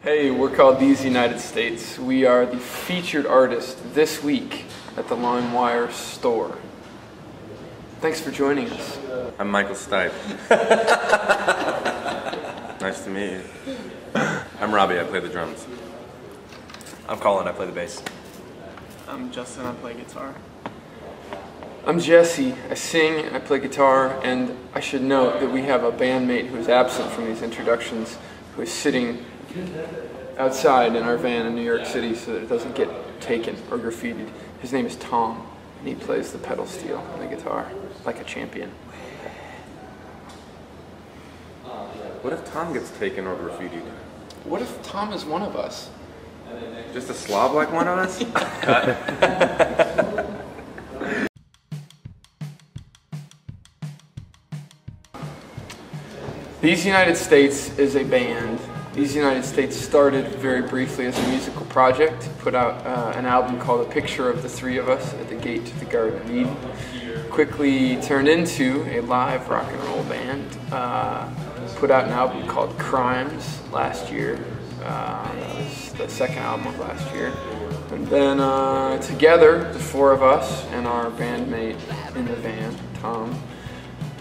Hey, we're called These United States. We are the featured artist this week at the LimeWire store. Thanks for joining us. I'm Michael Stipe. Nice to meet you. I'm Robbie, I play the drums. I'm Colin, I play the bass. I'm Justin, I play guitar. I'm Jesse, I sing, I play guitar, and I should note that we have a bandmate who is absent from these introductions, who is sitting outside in our van in New York City so that it doesn't get taken or graffitied. His name is Tom, and he plays the pedal steel on the guitar like a champion. What if Tom gets taken or graffitied? What if Tom is one of us? Just a slob like one of us? These United States is a band. These United States started very briefly as a musical project, put out an album called A Picture of the Three of Us at the Gate to the Garden of Eden. Quickly turned into a live rock and roll band. Put out an album called Crimes last year. That was the second album of last year. And then together, the four of us and our bandmate in the van, Tom,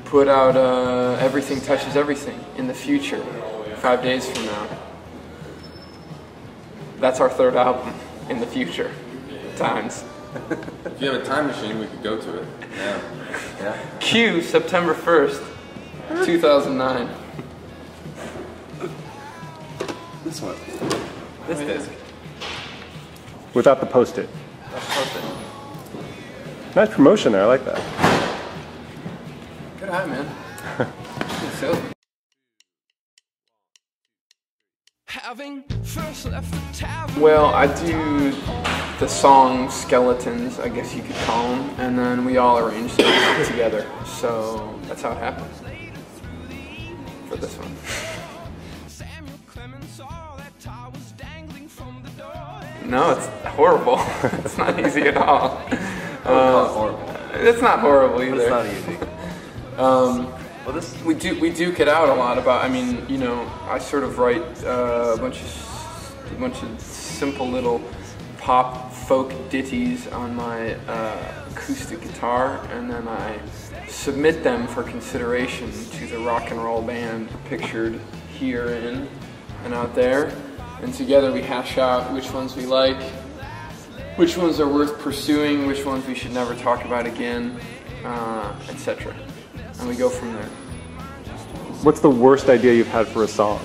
put out Everything Touches Everything in the future, 5 days from now. That's our third album in the future times. If you have a time machine, we could go to it. Yeah. Cue September 1st, 2009. This one. This disc. Without the post-it. That's perfect. Nice promotion there, I like that. Good eye, man. Good salesman. Well, I do the song skeletons, I guess you could call them, and then we all arrange the music together. So that's how it happens for this one. No, it's horrible. It's not easy at all. It's not horrible either. It's not easy. We duke it out a lot about. I mean, you know, I sort of write a bunch of simple little pop folk ditties on my acoustic guitar, and then I submit them for consideration to the rock and roll band pictured herein and out there, and together we hash out which ones we like, which ones are worth pursuing, which ones we should never talk about again, etc. And we go from there. What's the worst idea you've had for a song?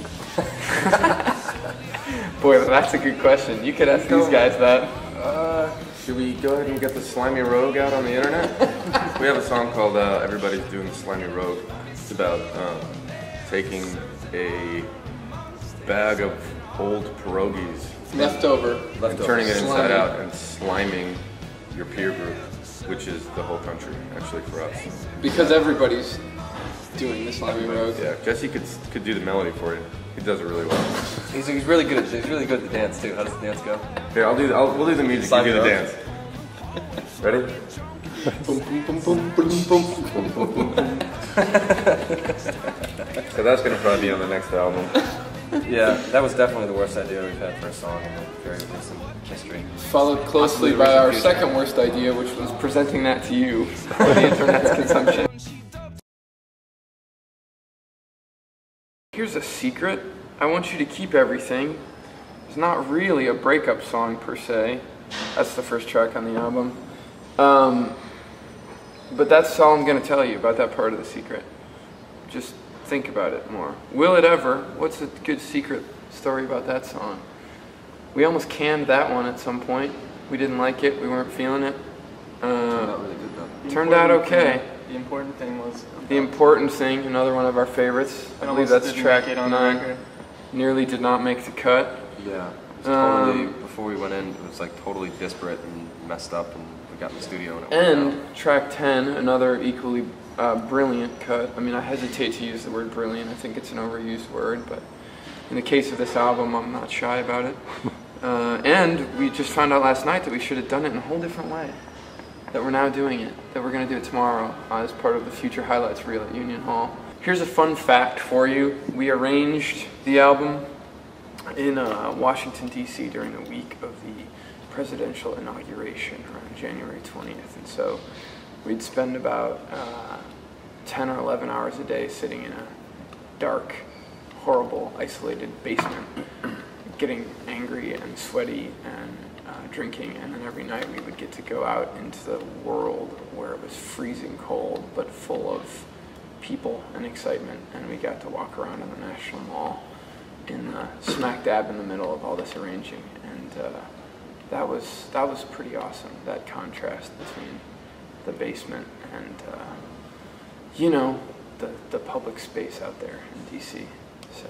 Boy, that's a good question. You could ask these guys that. Should we go ahead and get the Slimey Rogue out on the internet? We have a song called Everybody's Doing the Slimey Rogue. It's about taking a bag of old pierogies, Leftover. and turning it inside out and sliming your peer group, which is the whole country, actually, for us. Because everybody's doing the Slimey Rogue. Yeah, Jesse could do the melody for you. He does it really well. He's really good at the dance too. How does the dance go? Here, we'll do the music. You do the dance. Ready? So that's gonna probably be on the next album. Yeah, that was definitely the worst idea we've had for a song in the very recent history. Followed closely by our second worst idea, which was presenting that to you for the internet's consumption. Here's a secret. I want you to keep everything. It's not really a breakup song per se. That's the first track on the album. But that's all I'm going to tell you about that part of the secret. Just think about it more. Will it ever? What's a good secret story about that song? We almost canned that one at some point. We didn't like it. We weren't feeling it. Turned out really good though. Turned out okay. The important thing was... The Important Thing, another one of our favorites. I believe that's track 9. Nearly did not make the cut. Yeah. It was totally, before we went in, it was like totally disparate and messed up, and we got in the studio and it worked out. Track 10, another equally brilliant cut. I mean, I hesitate to use the word brilliant. I think it's an overused word, but in the case of this album, I'm not shy about it. And we just found out last night that we should have done it in a whole different way. That we're now doing it. That we're going to do it tomorrow as part of the Future Highlights reel at Union Hall. Here's a fun fact for you. We arranged the album in Washington, D.C. during the week of the presidential inauguration around January 20th. And so we'd spend about 10 or 11 hours a day sitting in a dark, horrible, isolated basement, getting angry and sweaty and drinking, and then every night we would get to go out into the world where it was freezing cold but full of people and excitement, and we got to walk around in the National Mall in smack dab in the middle of all this arranging, and that was pretty awesome, that contrast between the basement and you know, the public space out there in DC. So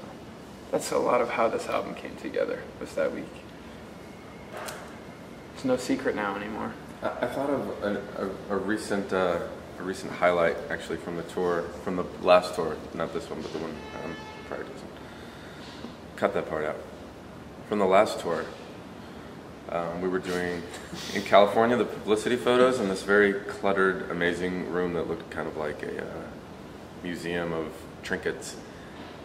that's a lot of how this album came together, was that week. It's no secret now anymore. I thought of a recent highlight actually from the tour, from the last tour, not this one, but the one prior to this one. Cut that part out. From the last tour, we were doing in California the publicity photos in this very cluttered, amazing room that looked kind of like a museum of trinkets,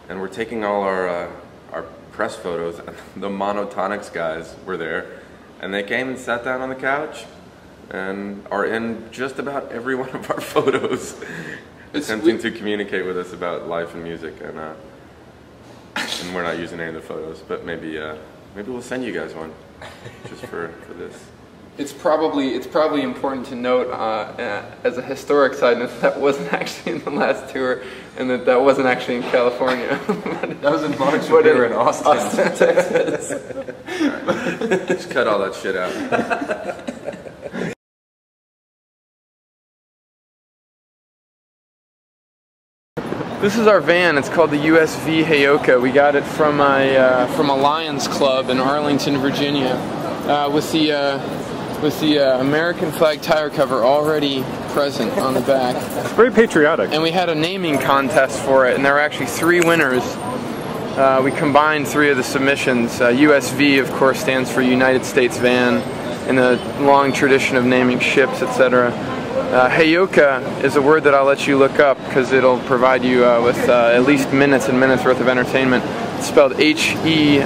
and we're taking all our press photos. And the Monotonics guys were there, and they came and sat down on the couch and are in just about every one of our photos, attempting to communicate with us about life and music. And we're not using any of the photos, but maybe we'll send you guys one just for this. It's probably important to note as a historic side note that wasn't actually in the last tour, and that wasn't actually in California. That was in March when we were in Austin, Texas. Right. Just cut all that shit out. This is our van. It's called the USV Heyoka. We got it from a Lions Club in Arlington, Virginia, with the American flag tire cover already present on the back. It's very patriotic. And we had a naming contest for it, and there were actually 3 winners. We combined 3 of the submissions. USV, of course, stands for United States Van, in the long tradition of naming ships, etc. Heyoka is a word that I'll let you look up because it'll provide you with at least minutes and minutes worth of entertainment. It's spelled Heyoka,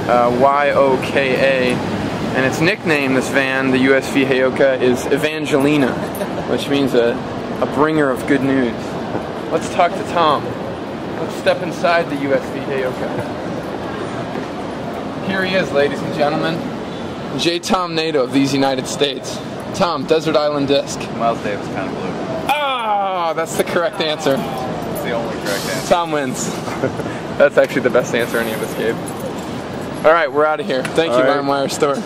and its nickname, this van, the USV Heyoka, is Evangelina, which means a bringer of good news. Let's talk to Tom. Let's step inside the USV Heyoka. Here he is, ladies and gentlemen. J. Tom Nato of these United States. Tom, Desert Island Disc. Miles Davis, kind of blue. Ah, that's the correct answer. It's the only correct answer. Tom wins. That's actually the best answer any of us gave. All right, we're out of here. Thank you, LimeWire Store.